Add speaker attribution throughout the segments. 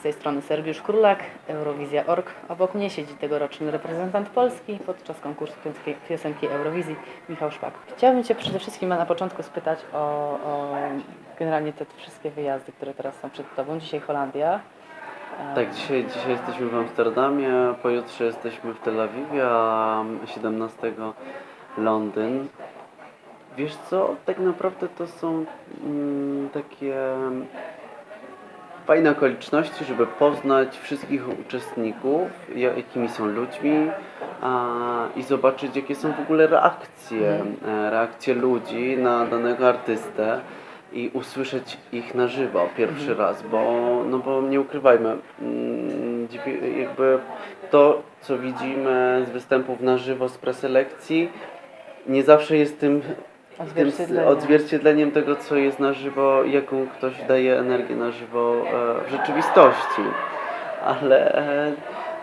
Speaker 1: Z tej strony Sergiusz Królak, Eurowizja.org. Obok mnie siedzi tegoroczny reprezentant Polski podczas konkursu piosenki Eurowizji, Michał Szpak. Chciałabym Cię przede wszystkim na początku spytać o generalnie te wszystkie wyjazdy, które teraz są przed Tobą. Dzisiaj Holandia.
Speaker 2: Tak, dzisiaj jesteśmy w Amsterdamie, pojutrze jesteśmy w Tel Awiwie, a 17 Londyn. Wiesz co, tak naprawdę to są takie fajne okoliczności, żeby poznać wszystkich uczestników, jakimi są ludźmi i zobaczyć, jakie są w ogóle reakcje ludzi na danego artystę i usłyszeć ich na żywo pierwszy raz, bo nie ukrywajmy, jakby to, co widzimy z występów na żywo, z preselekcji, nie zawsze jest tym odzwierciedleniem tego, co jest na żywo, jaką ktoś daje energię na żywo w rzeczywistości. Ale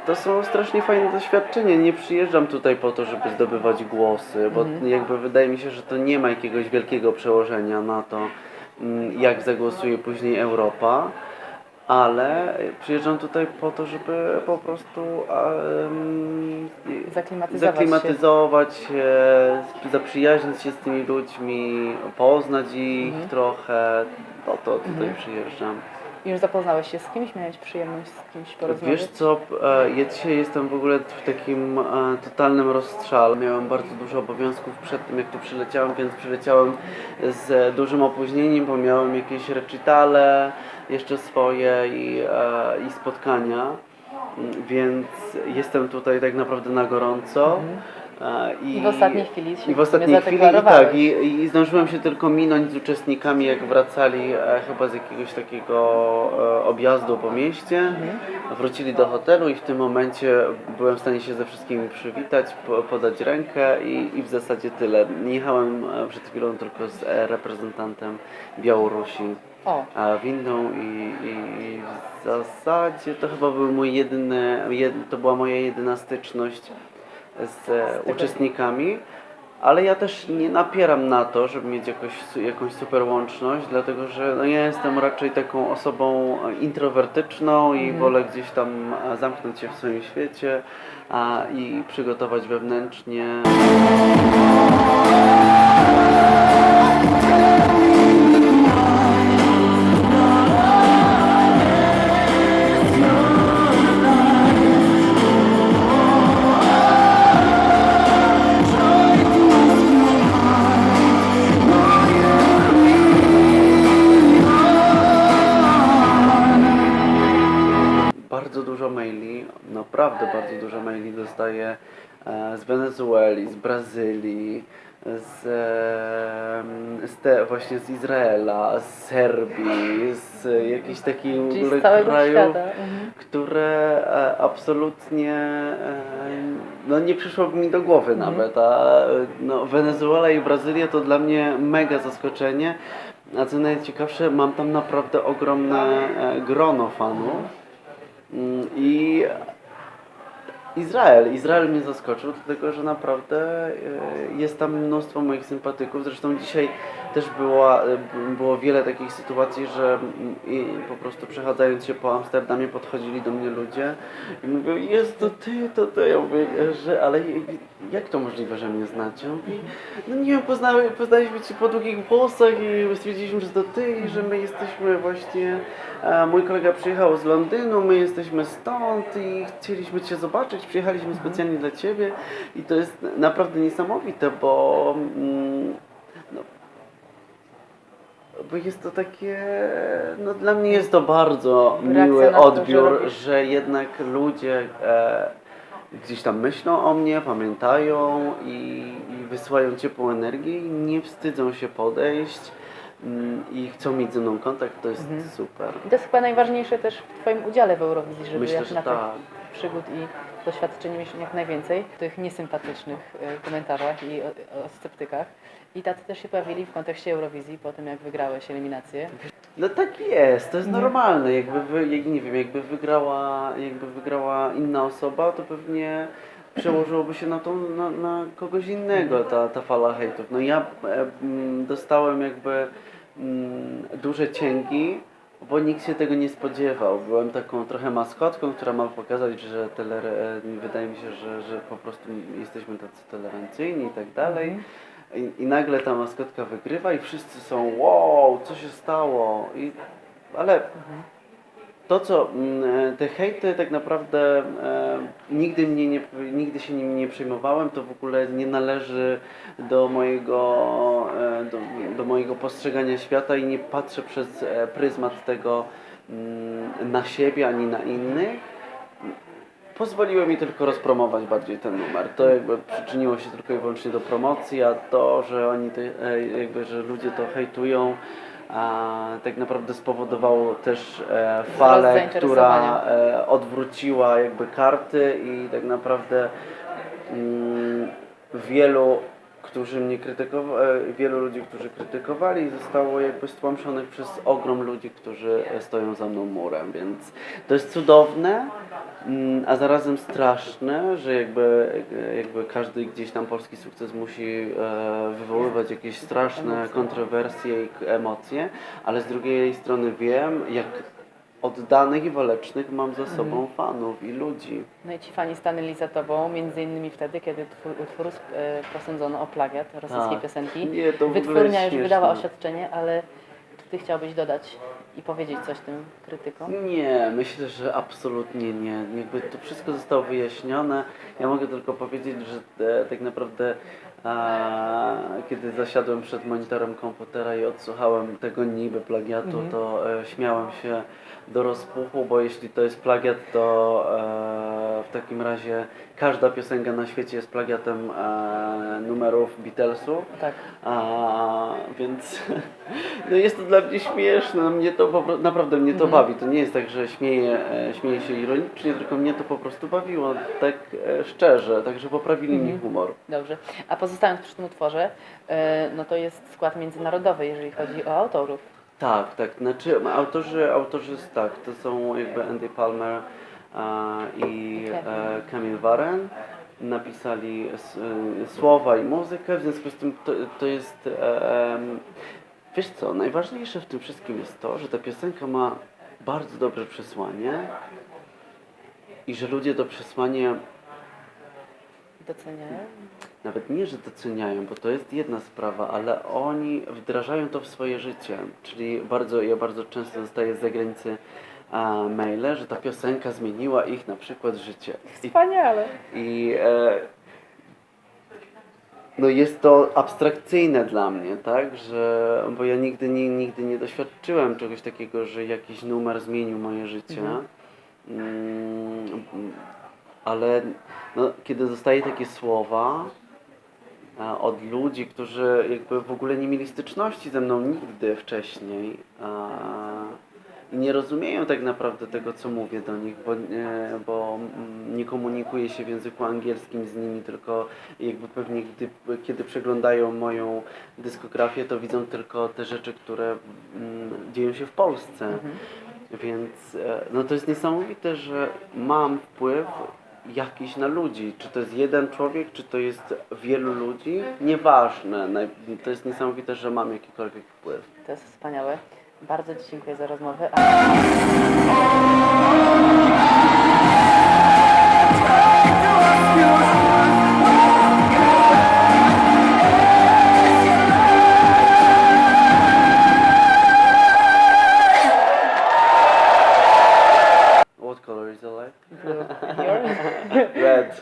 Speaker 2: to są strasznie fajne doświadczenia. Nie przyjeżdżam tutaj po to, żeby zdobywać głosy, bo jakby wydaje mi się, że to nie ma jakiegoś wielkiego przełożenia na to, jak zagłosuje później Europa. Ale przyjeżdżam tutaj po to, żeby po prostu zaklimatyzować się, zaprzyjaźnić się z tymi ludźmi, poznać ich trochę. Po to tutaj przyjeżdżam.
Speaker 1: Już zapoznałeś się z kimś? Miałeś przyjemność z kimś porozmawiać?
Speaker 2: Wiesz co, ja dzisiaj jestem w ogóle w takim totalnym rozstrzale. Miałem bardzo dużo obowiązków przed tym, jak tu przyleciałem, więc przyleciałem z dużym opóźnieniem, bo miałem jakieś recitale jeszcze swoje i spotkania, więc jestem tutaj tak naprawdę na gorąco.
Speaker 1: I w ostatniej chwili się
Speaker 2: tak, i zdążyłem się tylko minąć z uczestnikami, jak wracali chyba z jakiegoś takiego objazdu po mieście. Wrócili do hotelu i w tym momencie byłem w stanie się ze wszystkimi przywitać, podać rękę i w zasadzie tyle. Jechałem przed chwilą tylko z reprezentantem Białorusi. Windą i w zasadzie to chyba był to była moja jedyna styczność z uczestnikami, ale ja też nie napieram na to, żeby mieć jakąś super łączność, dlatego że ja jestem raczej taką osobą introwertyczną i wolę gdzieś tam zamknąć się w swoim świecie i przygotować wewnętrznie. Bardzo dużo maili, naprawdę bardzo dużo maili dostaję z Wenezueli, z Brazylii, właśnie z Izraela, z Serbii, z jakichś takich w ogóle krajów, które absolutnie nie przyszłoby mi do głowy nawet. Wenezuela i Brazylia to dla mnie mega zaskoczenie, a co najciekawsze, mam tam naprawdę ogromne grono fanów. I Izrael mnie zaskoczył, dlatego że naprawdę jest tam mnóstwo moich sympatyków. Zresztą dzisiaj też było wiele takich sytuacji, że po prostu przechadzając się po Amsterdamie podchodzili do mnie ludzie i mówią: jest to ty, to ty. Ja mówię, ale jak to możliwe, że mnie znacie? Ja mówię, no nie wiem, poznaliśmy cię po długich włosach i stwierdziliśmy, że to ty i że my jesteśmy właśnie, mój kolega przyjechał z Londynu, my jesteśmy stąd i chcieliśmy cię zobaczyć, przyjechaliśmy specjalnie dla ciebie i to jest naprawdę niesamowite, bo jest to takie, dla mnie jest to bardzo miły odbiór, że jednak ludzie gdzieś tam myślą o mnie, pamiętają i wysyłają ciepłą energię i nie wstydzą się podejść i chcą mieć ze mną kontakt, to jest super.
Speaker 1: I to jest chyba najważniejsze też w Twoim udziale w Eurowizji, żeby
Speaker 2: Myślę, że
Speaker 1: na
Speaker 2: tak.
Speaker 1: tych przygód i doświadczeń mieć jak najwięcej w tych niesympatycznych komentarzach i o sceptykach. I tacy też się pojawili w kontekście Eurowizji po tym, jak wygrałeś eliminację.
Speaker 2: No tak jest, to jest normalne. Jakby wygrała inna osoba, to pewnie przełożyłoby się na kogoś innego ta fala hejtów. Ja dostałem jakby duże cięgi bo nikt się tego nie spodziewał. Byłem taką trochę maskotką, która ma pokazać, że wydaje mi się, że po prostu jesteśmy tacy tolerancyjni i tak dalej. I nagle ta maskotka wygrywa i wszyscy są wow, co się stało? Ale to co, te hejty tak naprawdę nigdy się nimi nie przejmowałem, to w ogóle nie należy do mojego postrzegania świata i nie patrzę przez pryzmat tego na siebie ani na innych. Pozwoliło mi tylko rozpromować bardziej ten numer. To jakby przyczyniło się tylko i wyłącznie do promocji, a to, że że ludzie to hejtują, tak naprawdę spowodowało też falę,
Speaker 1: zainteresowania.
Speaker 2: która odwróciła jakby karty i tak naprawdę wielu ludzi, którzy krytykowali, zostało jakby stłamszonych przez ogrom ludzi, którzy stoją za mną murem, więc to jest cudowne, a zarazem straszne, że jakby każdy gdzieś tam polski sukces musi wywoływać jakieś straszne kontrowersje i emocje, ale z drugiej strony wiem, jak oddanych i walecznych mam za sobą fanów i ludzi.
Speaker 1: No i ci fani stanęli za tobą, między innymi wtedy, kiedy twój utwór posądzono o plagiat rosyjskiej
Speaker 2: Tak.
Speaker 1: piosenki.
Speaker 2: Nie, to w ogóle
Speaker 1: Wytwórnia już
Speaker 2: śmieszne.
Speaker 1: wydała oświadczenie, ale czy ty chciałbyś dodać i powiedzieć coś tym krytykom?
Speaker 2: Nie, myślę, że absolutnie nie. Jakby to wszystko zostało wyjaśnione. Ja mogę tylko powiedzieć, że tak naprawdę kiedy zasiadłem przed monitorem komputera i odsłuchałem tego niby plagiatu, to śmiałem się do rozpuchu, bo jeśli to jest plagiat, to w takim razie każda piosenka na świecie jest plagiatem numerów Beatlesów.
Speaker 1: Tak.
Speaker 2: Więc no jest to dla mnie śmieszne, no mnie to naprawdę mnie to bawi. To nie jest tak, że śmieję się ironicznie, tylko mnie to po prostu bawiło, tak szczerze, także poprawili mi humor.
Speaker 1: Dobrze. A pozostając przy tym utworze, no to jest skład międzynarodowy, jeżeli chodzi o autorów.
Speaker 2: Tak, znaczy autorzy tak, to są jakby Andy Palmer i Kamil Waren. Napisali słowa i muzykę, w związku z tym to jest wiesz co, najważniejsze w tym wszystkim jest to, że ta piosenka ma bardzo dobre przesłanie i że ludzie to przesłanie
Speaker 1: Doceniają?
Speaker 2: nawet nie, że doceniają, bo to jest jedna sprawa, ale oni wdrażają to w swoje życie. Czyli ja bardzo często dostaję z zagranicy maile, że ta piosenka zmieniła ich na przykład życie.
Speaker 1: Wspaniale.
Speaker 2: No jest to abstrakcyjne dla mnie, tak, bo ja nigdy nie doświadczyłem czegoś takiego, że jakiś numer zmienił moje życie. Ale no, kiedy dostaję takie słowa od ludzi, którzy jakby w ogóle nie mieli styczności ze mną nigdy wcześniej i nie rozumieją tak naprawdę tego, co mówię do nich, bo nie komunikuję się w języku angielskim z nimi, tylko jakby pewnie kiedy przeglądają moją dyskografię, to widzą tylko te rzeczy, które dzieją się w Polsce. Więc no to jest niesamowite, że mam wpływ jakiś na ludzi. Czy to jest jeden człowiek, czy to jest wielu ludzi, nieważne. To jest niesamowite, że mam jakikolwiek wpływ.
Speaker 1: To jest wspaniałe. Bardzo ci dziękuję za rozmowę.
Speaker 2: What color is the light?
Speaker 1: Your...
Speaker 2: Red.